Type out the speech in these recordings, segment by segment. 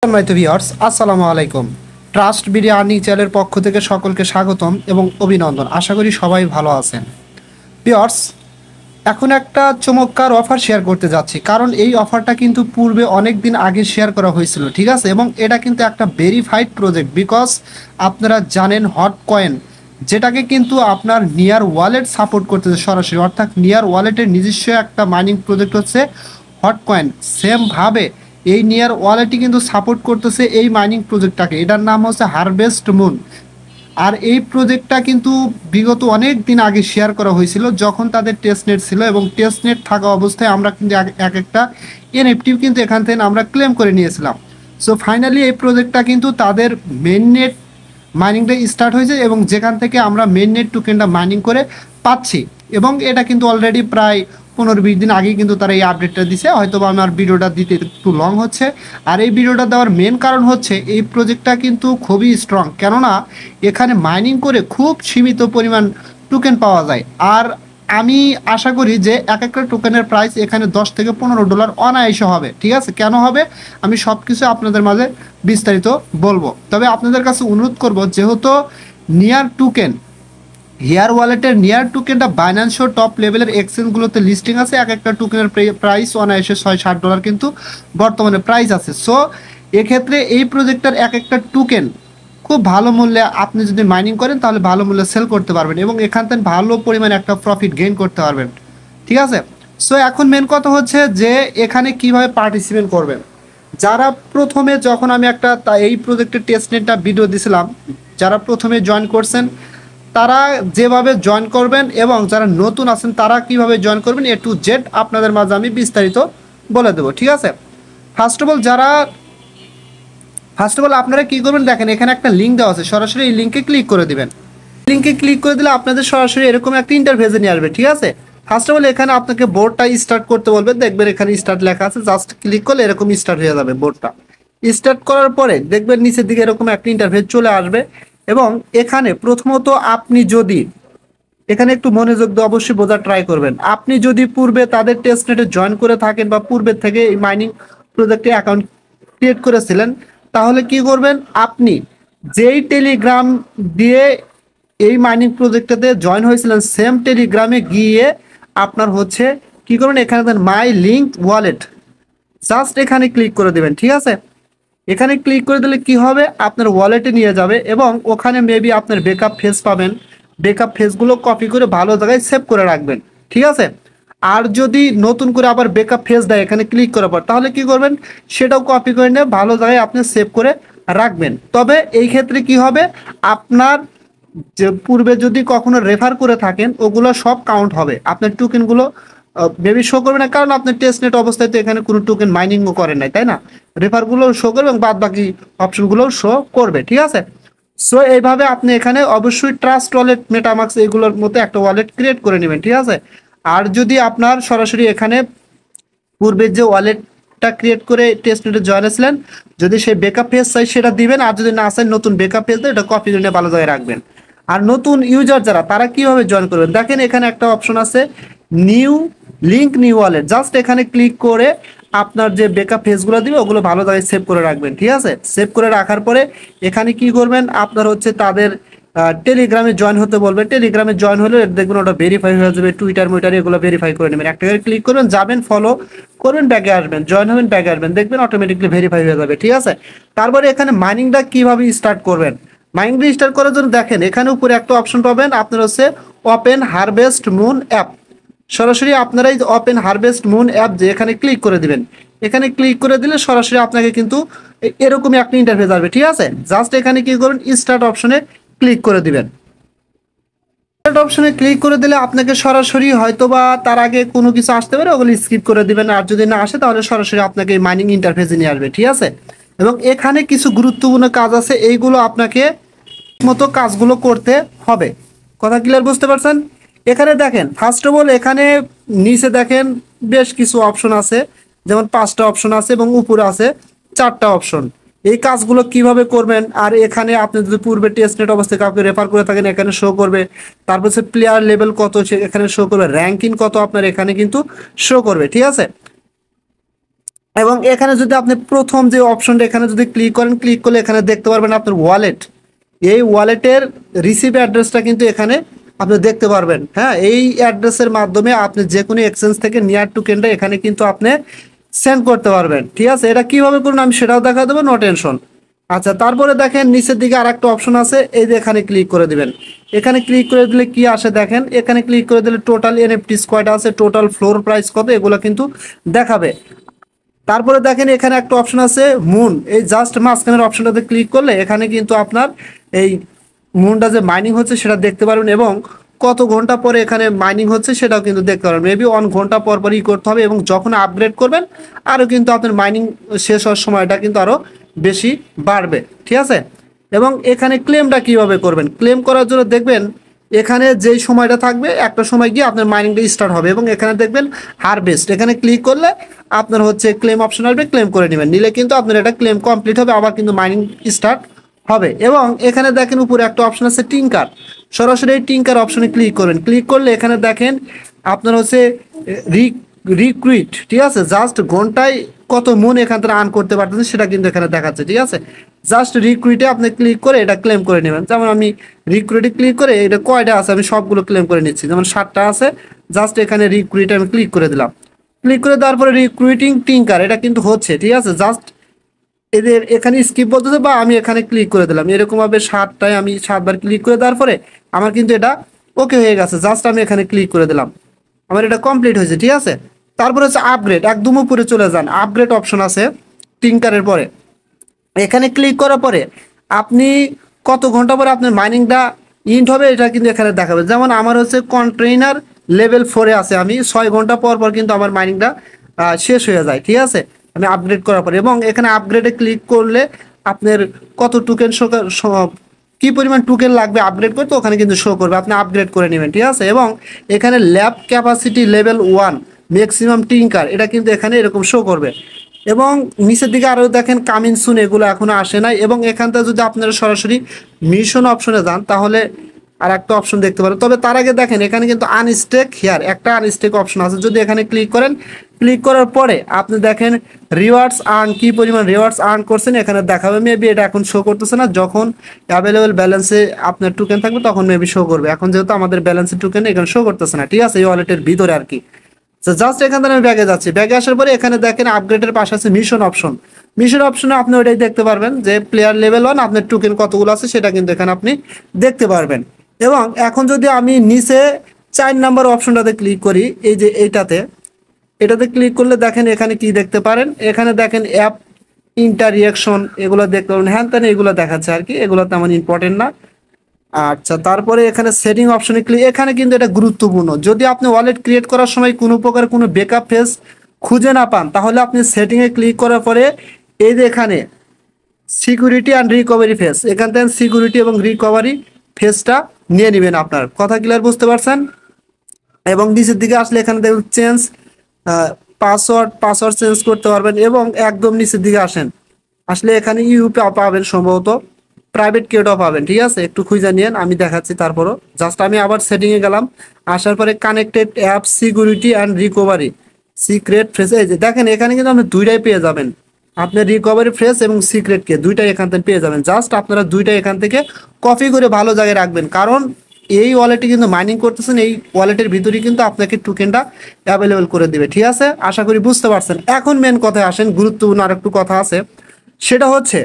সম্মানিত ভিউয়ার্স, আসসালামু আলাইকুম। ট্রাস্ট বিডি আর্নিং চ্যানেলের পক্ষ থেকে সকলকে স্বাগতম এবং অভিনন্দন। আশা করি সবাই ভালো আছেন। ভিউয়ার্স, এখন একটা চমৎকার অফার শেয়ার করতে যাচ্ছি, কারণ এই অফারটা কিন্তু পূর্বে অনেক দিন আগে শেয়ার করা হয়েছিল, ঠিক আছে? এবং এটা কিন্তু একটা ভেরিফাইড প্রজেক্ট, বিকজ আপনারা জানেন হট কয়েন যেটাকে কিন্তু আপনার নিয়ার ওয়ালেট সাপোর্ট করতেছে সরাসরি, অর্থাৎ নিয়ার ওয়ালেটের নিজস্ব একটা মাইনিং প্রজেক্ট হচ্ছে হট কয়েন। সেমভাবে এই নিয়ার ওয়ালেটই কিন্তু সাপোর্ট করতেছে এই মাইনিং প্রজেক্টটাকে, এটার নাম হচ্ছে হারভেস্ট মুন। আর এই প্রজেক্টটা কিন্তু বিগত অনেক দিন আগে শেয়ার করা হয়েছিল, যখন তাদের টেস্টনেট ছিল, এবং টেস্টনেট থাকা অবস্থায় আমরা কিন্তু এক একটা এনএফটি কিন্তু এখান থেকে আমরা ক্লেম করে নিয়েছিলাম। সো ফাইনালি এই প্রজেক্টটা কিন্তু তাদের মেন নেট মাইনিংটা স্টার্ট হয়েছে, এবং যেখান থেকে আমরা মেন নেট টোকেনটা মাইনিং করে পাচ্ছি। এবং এটা কিন্তু অলরেডি প্রায় 15-20 দিন আগেই কিন্তু তারা এই আপডেটটা দিছে। হয়তো বা আমার ভিডিওটা দিতে একটু লং হচ্ছে, আর এই ভিডিওটা দেওয়ার মেন কারণ হচ্ছে এই প্রজেক্টটা কিন্তু খুবই স্ট্রং, কেননা এখানে মাইনিং করে খুব সীমিত পরিমাণ টোকেন পাওয়া যায়। আর আমি আশা করি যে এক একটা টোকেনের প্রাইস এখানে $10 থেকে $15 অনায়াসে হবে, ঠিক আছে? কেন হবে আমি সব কিছু আপনাদের মাঝে বিস্তারিত বলবো। তবে আপনাদের কাছে অনুরোধ করব, যেহেতু নিয়ার টোকেন হেয়ার ওয়ালেটের নিয়ার টোকেনটা বাইন্যান্সও টপ লেভেলের এক্সচেঞ্জগুলোতে লিস্টিং আছে, এক একটা টোকেনের প্রাইস অনায়াসে $60 কিন্তু বর্তমানে প্রাইস আছে। সো এক্ষেত্রে এই প্রজেক্টটার এক একটা টোকেন খুব ভালো মূল্যে আপনি যদি মাইনিং করেন তাহলে ভালো মূল্যে সেল করতে পারবেন, এবং এখান থেকে ভালো পরিমাণে একটা প্রফিট গেইন করতে পারবেন, ঠিক আছে? সো এখন মেন কথা হচ্ছে যে এখানে কিভাবে পার্টিসিপেট করবেন। যারা প্রথমে, যখন আমি এই প্রজেক্টের টেস্টনেটটা ভিডিও দিছিলাম, যারা প্রথমে জয়েন করছেন তারা যেভাবে জয়েন করবেন, এবং যারা নতুন আছেন তারা কিভাবে জয়েন করবেন, এ টু জেড আপনাদের মাঝে আমি বিস্তারিত বলে দেবো, ঠিক আছে? ফার্স্ট অফ অল আপনারা কী করবেন, দেখেন এখানে একটা লিঙ্ক দেওয়া আছে, সরাসরি এই লিঙ্কে ক্লিক করে দিবেন। লিঙ্কে ক্লিক করে দিলে আপনাদের সরাসরি এরকম একটা ইন্টারফেসে নিয়ে আসবে, ঠিক আছে? ফার্স্ট অফ অল এখানে আপনাকে বোর্ডটা স্টার্ট করতে বলবে, দেখবেন এখানে স্টার্ট লেখা আছে, জাস্ট ক্লিক করলে এরকম স্টার্ট হয়ে যাবে বোর্ডটা। স্টার্ট করার পরে দেখবেন নিচের দিকে এরকম একটা ইন্টারফেস চলে আসবে, এবং এখানে প্রথমত আপনি যদি এখানে একটু মনোযোগ দিয়ে অবশ্যই বোঝার ট্রাই করবেন। আপনি যদি পূর্বে তাদের টেস্টনেটে জয়েন করে থাকেন বা পূর্বের থেকে এই মাইনিং প্রজেক্টে অ্যাকাউন্ট ক্রিয়েট করেছিলেন, তাহলে কি করবেন, আপনি যেই টেলিগ্রাম দিয়ে এই মাইনিং প্রজেক্টটাতে জয়েন হয়েছিলেন সেম টেলিগ্রামে গিয়ে আপনার হচ্ছে কি করবেন, এখানে দেন মাই লিঙ্ক ওয়ালেট, জাস্ট এখানে ক্লিক করে দেবেন, ঠিক আছে? এখানে ক্লিক করে দিলে কি হবে, আপনার ওয়ালেটে নিয়ে যাবে, এবং ওখানে মেবি আপনার বেকআপ ফেস পাবেন। বেকআপ ফেসগুলো কপি করে ভালো জায়গায় সেভ করে রাখবেন, ঠিক আছে? আর যদি নতুন করে আবার বেকআপ ফেস দেয় এখানে ক্লিক করার পর, তাহলে কি করবেন, সেটাও কপি করে নিয়ে ভালো জায়গায় আপনি সেভ করে রাখবেন। তবে এই ক্ষেত্রে কি হবে, আপনার যে পূর্বে যদি কখনো রেফার করে থাকেন ওগুলো সব কাউন্ট হবে, আপনার টোকেনগুলো মেবি শো করবে না, কারণ আপনি টেস্টনেট অবস্থায় তো এখানে কোনো টোকেন মাইনিংও করেন নাই, তাই না? রেফারগুলো শো করবে এবং বাদ বাকি অপশনগুলোও শো করবে, ঠিক আছে? সো এইভাবে আপনি এখানে অবশ্যই ট্রাস্ট ওয়ালেট, মেটামাক্স এগুলোর মতো একটা ওয়ালেট ক্রিয়েট করে নেবেন, ঠিক আছে? আর যদি আপনার সরাসরি এখানে পূর্বের যে ওয়ালেটটা ক্রিয়েট করে টেস্টনেটে জয়েন হয়েছিলেন, যদি সেই বেকআপ পেজ চাই সেটা দিবেন, আর যদি না চাই নতুন বেকআপ পেজ দেয় এটা কপি করে ভালো জায়গায় রাখবেন। আর নতুন ইউজার যারা, তারা কিভাবে জয়েন করবেন, দেখেন এখানে একটা অপশন আছে new link new wallet, just এখানে ক্লিক করে আপনার যে বেকআপ পেজগুলো দিবে ওগুলো ভালো জায়গায় সেভ করে রাখবেন, ঠিক আছে? সেভ করে রাখার পরে এখানে কি করবেন, আপনার হচ্ছে তাদের টেলিগ্রামে জয়েন হতে বলবে। টেলিগ্রামে জয়েন হলে দেখবেন ওটা ভেরিফাই হয়ে যাবে, টুইটার মুইটার এগুলো ভেরিফাই করে নেবেন। একটা করে ক্লিক করবেন, যাবেন, ফলো করবেন, ব্যাগে আসবেন, জয়েন হবেন, ব্যাগে আসবেন, দেখবেন অটোমেটিকলি ভেরিফাই হয়ে যাবে, ঠিক আছে? তারপরে এখানে মাইনিংটা কিভাবে স্টার্ট করবেন, মাইনিংটা স্টার্ট করার জন্য দেখেন এখানে উপরে একটা অপশন পাবেন, আপনার হচ্ছে ওপেন হারভেস্ট মুন অ্যাপ। সরাসরি আপনারা এই ওপেন হারভেস্ট মুন অ্যাপ যে এখানে ক্লিক করে দিবেন। এখানে ক্লিক করে দিলে সরাসরি আপনাকে কিন্তু এরকমই একটা ইন্টারফেস আসবে, ঠিক আছে? জাস্ট এখানে কি করবেন, স্টার্ট অপশনে ক্লিক করে দিবেন। স্টার্ট অপশনে ক্লিক করে দিলে আপনাকে সরাসরি হয়তোবা তার আগে কোনো কিছু আসতে পারে, ওগুলো স্কিপ করে দিবেন, আর যদি না আসে তাহলে সরাসরি আপনাকে মাইনিং ইন্টারফেসে নিয়ে আসবে, ঠিক আছে? এবং এখানে কিছু গুরুত্বপূর্ণ কাজ আছে, এইগুলো আপনাকে মতো কাজগুলো করতে হবে। কথা ক্লিয়ার, বুঝতে পারছেন? এখানে দেখেন ফার্স্ট অফ অল এখানে নিচে দেখেন বেশ কিছু অপশন আছে, যেমন 5টা অপশন আছে এবং উপরে আছে 4টা অপশন। এই কাজগুলো কিভাবে করবেন, আর এখানে আপনি যদি পূর্বে টেস্টনেট অবস্থায় কাউকে রেফার করে থাকেন এখানে শো করবে, তারপর হচ্ছে প্লেয়ার লেভেল কত এখানে শো করবে, র্যাঙ্কিং কত আপনার এখানে কিন্তু শো করবে, ঠিক আছে? এবং এখানে যদি আপনি প্রথম যে অপশনটা এখানে যদি ক্লিক করেন, ক্লিক করলে এখানে দেখতে পারবেন আপনার ওয়ালেট। এই ওয়ালেটের রিসিভ অ্যাড্রেসটা কিন্তু এখানে আপনি দেখতে পারবেন। হ্যাঁ, এই অ্যাড্রেসের মাধ্যমে আপনি যে কোনো এক্সচেঞ্জ থেকে নিয়ার টোকেনটা এখানে কিন্তু আপনি সেন্ড করতে পারবেন। ঠিক আছে, এটা কিভাবে করুন আমি সেটাও দেখা দেবো, নো টেনশন। আচ্ছা, তারপরে দেখেন নিচের দিকে আর একটা অপশন আছে, এই যে এখানে ক্লিক করে দিবেন। এখানে ক্লিক করে দিলে কি আসে দেখেন, এখানে ক্লিক করে দিলে টোটাল এনএফটিস কয়টা আছে, টোটাল ফ্লোর প্রাইস কত, এগুলো কিন্তু দেখাবে। তারপরে দেখেন এখানে একটা অপশন আছে মুন, এই জাস্ট মাঝখানের অপশনটাতে ক্লিক করলে এখানে কিন্তু আপনার এই মুনটা যে মাইনিং হচ্ছে সেটা দেখতে পারবেন, এবং কত ঘন্টা পরে এখানে মাইনিং হচ্ছে সেটাও কিন্তু দেখতে পারবেন। মেবি 1 ঘন্টা পর পরই করতে হবে, এবং যখন আপগ্রেড করবেন আরও কিন্তু আপনার মাইনিং শেষ হওয়ার সময়টা কিন্তু আরও বেশি বাড়বে। ঠিক আছে, এবং এখানে ক্লেমটা কিভাবে করবেন, ক্লেম করার জন্য দেখবেন এখানে যেই সময়টা থাকবে একটা সময় গিয়ে আপনার মাইনিংটা স্টার্ট হবে, এবং এখানে দেখবেন হারভেস্ট, এখানে ক্লিক করলে আপনার হচ্ছে ক্লেম অপশন আসবে, ক্লেম করে নেবেন, নিলে কিন্তু আপনার এটা ক্লেম কমপ্লিট হবে, আবার কিন্তু মাইনিং স্টার্ট হবে। এবং এখানে দেখেন উপরে একটা অপশন আছে টিঙ্কার, সরাসরি এই টিঙ্কার অপশনে ক্লিক করবেন। ক্লিক করলে এখানে দেখেন আপনার হচ্ছে রিক্রুইট, ঠিক আছে, জাস্ট ঘন্টায় কত মন এখান থেকে আর্ন করতে পারতেছে সেটা কিন্তু এখানে দেখাচ্ছে। ঠিক আছে, জাস্ট রিক্রুইটে আপনি ক্লিক করে এটা ক্লেম করে নেবেন। যেমন আমি রিক্রুইটে ক্লিক করে এটা কয়টা আছে আমি সবগুলো ক্লেম করে নিচ্ছি, যেমন 7টা আছে, জাস্ট এখানে রিক্রুইটে আমি ক্লিক করে দিলাম। ক্লিক করে দেওয়ার পরে রিক্রুইটিং টিঙ্কার এটা কিন্তু হচ্ছে। ঠিক আছে, জাস্ট এদের এখানে স্কিপ বলতেছে, বা আমি এখানে ক্লিক করে দিলাম, এরকমভাবে 7টায় আমি 7বার ক্লিক করে দেওয়ার পরে আমার কিন্তু এটা ওকে হয়ে গেছে, জাস্ট আমি এখানে ক্লিক করে দিলাম, আমার এটা কমপ্লিট হয়েছে। ঠিক আছে, তারপরে হচ্ছে আপগ্রেড, একদম উপরে চলে যান, আপগ্রেড অপশন আছে টিঙ্কারের পরে, এখানে ক্লিক করার পরে আপনি কত ঘন্টা পরে আপনার মাইনিংটা ইন্ট হবে এটা কিন্তু এখানে দেখাবে। যেমন আমার হচ্ছে কন্টেইনার লেভেল 4-এ আছে, আমি 6 ঘন্টা পর পর কিন্তু আমার মাইনিংটা শেষ হয়ে যায়। ঠিক আছে, আমি আপগ্রেড করার পরে, এবং এখানে আপগ্রেডে ক্লিক করলে আপনার কত টোকেন কি পরিমাণ টোকেন লাগবে আপগ্রেড করতে ওখানে কিন্তু শো করবে, আপনি আপগ্রেড করে নেবেন। ঠিক আছে, এবং এখানে ল্যাব ক্যাপাসিটি লেভেল 1 ম্যাক্সিমাম টিঙ্কার এটা কিন্তু এখানে এরকম শো করবে। এবং নিচের দিকে আরও দেখেন কামিং সুন, এগুলো এখনো আসে নাই। এবং এখানটা যদি আপনারা সরাসরি মিশন অপশনে যান তাহলে আর একটা অপশন দেখতে পারেন, তবে তার আগে দেখেন এখানে কিন্তু আনস্টেক হেয়ার একটা আনস্টেক অপশন আছে, যদি এখানে ক্লিক করেন, ক্লিক করার পরে আপনি দেখেন রিওয়ার্ডস আর্ন, কি পরিমাণ রিওয়ার্ডস আর্ন করছেন এখানে দেখাবে। মেবি এটা এখন শো করতেছে না, যখন অ্যাভেলেবেল ব্যালেন্সে আপনার টোকেন থাকবে তখন মেবি শো করবে, এখন যেহেতু আমাদের ব্যালেন্সের টোকেন এখানে শো করতেছে না। ঠিক আছে, এই ওয়ালেটের ভিতরে আর কি। জাস্ট এখান থেকে আমি ব্যাগে যাচ্ছি, ব্যাগে আসার পরে এখানে দেখেন আপগ্রেডের পাশে আছে মিশন অপশন, মিশন অপশনে আপনি ওইটাই দেখতে পারবেন যে প্লেয়ার লেভেল 1 আপনার টোকেন কতগুলো আছে সেটা কিন্তু এখানে আপনি দেখতে পারবেন। এবং এখন যদি আমি নিচে 4 নাম্বার অপশনটাতে ক্লিক করি, এই যে এটাতে ক্লিক করলে দেখেন এখানে কি দেখতে পারেন, এখানে দেখেন অ্যাপ ইন্টারিয়েকশন, এগুলো দেখতে পারেন, হ্যান তেন এগুলো দেখাচ্ছে আর কি, এগুলো তেমন ইম্পর্টেন্ট না। আচ্ছা, তারপরে এখানে সেটিং অপশনে ক্লিক, এখানে কিন্তু এটা গুরুত্বপূর্ণ, যদি আপনি ওয়ালেট ক্রিয়েট করার সময় কোনো প্রকার কোনো ব্যাকআপ ফেস খুঁজে না পান তাহলে আপনি সেটিংয়ে ক্লিক করার পরে এই যে এখানে সিকিউরিটি অ্যান্ড রিকভারি ফেস, এখান থেকে সিকিউরিটি এবং রিকভারি ফেসটা নিয়ে নেবেন। আপনার কথা ক্লিয়ার বুঝতে পারছেন? এবং নিচের দিকে আসলে এখানে দেখুন চেঞ্জ পাসওয়ার্ড চেঞ্জ করতে পারবেন। এবং একদম নিচের দিকে আসলে এখানে পাবেন, সম্ভবত প্রাইভেট কেটাও পাবেন। ঠিক আছে, একটু খুঁজে নিন, আমি দেখাচ্ছি। তারপরও জাস্ট আমি আবার সেটিংয়ে গেলাম, আসার পরে connected app security and recovery secret phrase, এই যে দেখেন এখানে কিন্তু আপনি দুইটাই পেয়ে যাবেন, আপনার রিকভারি ফ্রেস এবং সিক্রেটকে দুইটাই এখান থেকে পেয়ে যাবেন। জাস্ট আপনারা দুইটাই এখান থেকে কপি করে ভালো জায়গায় রাখবেন, কারণ এই ওয়ালেটে কিন্তু মাইনিং করতেছেন, এই ওয়ালেটের ভিতরেই কিন্তু আপনাকে টোকেনটা অ্যাভেলেবেল করে দিবে। ঠিক আছে, আশা করি বুঝতে পারছেন। এখন মেন কথায় আসেন, গুরুত্বপূর্ণ আর একটু কথা আছে, সেটা হচ্ছে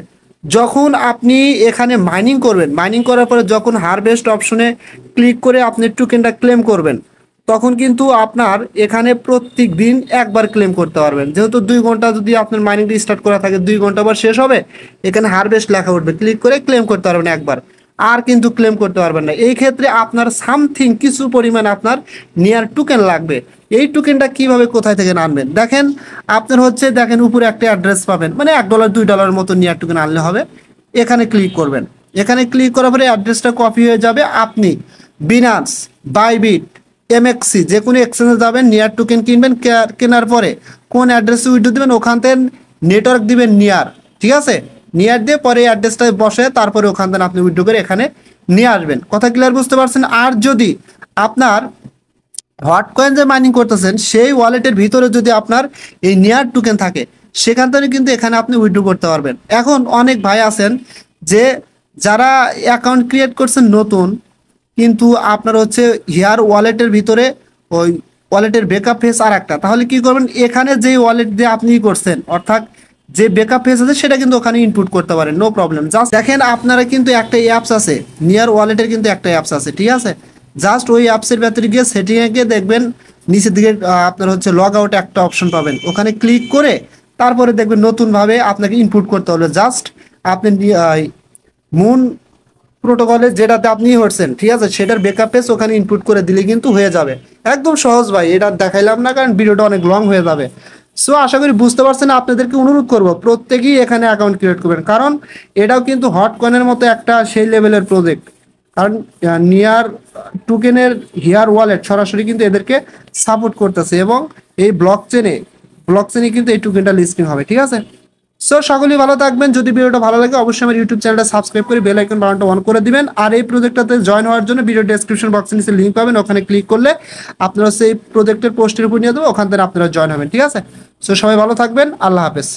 যখন আপনি এখানে মাইনিং করবেন, মাইনিং করার পরে যখন হারভেস্ট অপশনে ক্লিক করে আপনি টোকেনটা ক্লেম করবেন, তখন কিন্তু আপনার এখানে প্রত্যেক দিন একবার ক্লেম করতে পারবেন। যেহেতু 2 ঘন্টা যদি আপনার মাইনিংটা স্টার্ট করা থাকে, 2 ঘন্টা পর শেষ হবে, এখানে হারভেস্ট লেখা উঠবে, ক্লিক করে ক্লেম করতে পারবেন একবার, আর কিন্তু ক্লেম করতে পারবেন না। এই ক্ষেত্রে আপনার সামথিং কিছু পরিমাণ আপনার নিয়ার টোকেন লাগবে। এই টোকেনটা কিভাবে কোথায় থেকে আনবেন দেখেন, আপনার হচ্ছে দেখেন উপরে একটা অ্যাড্রেস পাবেন, মানে $1 $2 মতো নিয়ার টোকেন আনলে হবে। এখানে ক্লিক করবেন, এখানে ক্লিক করার পরে অ্যাড্রেসটা কপি হয়ে যাবে, আপনি বিনান্স, বাইবিট, এমএক্সি যে কোনো এক্সচেঞ্জে যাবেন, নিয়ার টোকেন কিনবেন, কেনার পরে কোন অ্যাড্রেসে উইথড্র দেবেন ওখান থেকে নেটওয়ার্ক দিবেন নিয়ার। ঠিক আছে, নিয়ার দিয়ে পরে অ্যাড্রেসটায় বসে তারপরে ওখান থেকে আপনি উইথড্র করে এখানে নিয়ে আসবেন। কথা ক্লিয়ার বুঝতে পারছেন? আর যদি আপনার হট কয়েন যে মাইনিং করতেছেন সেই ওয়ালেটের ভিতরে যদি আপনার এই নিয়ার টোকেন থাকে সেখান থেকে কিন্তু এখানে আপনি উইথড্র করতে পারবেন। এখন অনেক ভাই আছেন যে যারা অ্যাকাউন্ট ক্রিয়েট করছেন নতুন, কিন্তু আপনার হচ্ছে হেয়ার ওয়ালেটের ভিতরে ওই ওয়ালেটের ব্যাকআপ ফেস আর একটা, তাহলে কি করবেন, এখানে যেই ওয়ালেট দিয়ে আপনি করছেন অর্থাৎ যে ব্যাকআপ ফেস আছে সেটা কিন্তু ওখানে ইনপুট করতে পারেন, নো প্রবলেম। জাস্ট দেখেন আপনারা কিন্তু একটা অ্যাপস আছে, নিয়ার ওয়ালেটের কিন্তু একটা অ্যাপস আছে, ঠিক আছে। জাস্ট ওই অ্যাপসের ভেতরে গিয়ে সেটিংয়ে গিয়ে দেখবেন নিচের দিকে আপনার হচ্ছে লগ আউট একটা অপশন পাবেন, ওখানে ক্লিক করে তারপরে দেখবেন নতুনভাবে আপনাকে ইনপুট করতে হলো। জাস্ট আপনি মুন প্রোটোকলে যেটাতে আপনি হচ্ছেন, ঠিক আছে, সেটার ব্যাকআপ পেজ ওখানে ইনপুট করে দিলে কিন্তু হয়ে যাবে। একদম সহজ ভাই, এটা দেখাইলাম না কারণ ভিডিওটা অনেক লং হয়ে যাবে। সো আশা করি বুঝতে পারছেন। আপনাদেরকে অনুরোধ করব প্রত্যেকেই এখানে অ্যাকাউন্ট ক্রিয়েট করবেন, কারণ এটাও কিন্তু হট কয়েনের মতো একটা সেই লেভেলের প্রজেক্ট। কারণ নিয়ার টোকেনের হেয়ার ওয়ালেট সরাসরি কিন্তু এদেরকে সাপোর্ট করতেছে, এবং এই ব্লক চেনে কিন্তু এই টোকেনটা লিস্টিং হবে, ঠিক আছে। সো সকলেই ভালো থাকবেন। যদি ভিডিওটা ভালো লাগে অবশ্যই আমার ইউটিউব চ্যানেলটা সাবস্ক্রাইব করে বেল আইকন বাটনটা অন করে দিবেন। আর এই প্রজেক্টটাতে জয়েন হওয়ার জন্য ভিডিও ডেসক্রিপশন বক্সে নিচে লিঙ্ক পাবেন, ওখানে ক্লিক করলে আপনারা সেই প্রজেক্টের পোস্টের উপর নিয়ে দেবো, ওখান থেকে আপনারা জয়েন হবেন, ঠিক আছে। সো সবাই ভালো থাকবেন, আল্লাহ হাফেজ।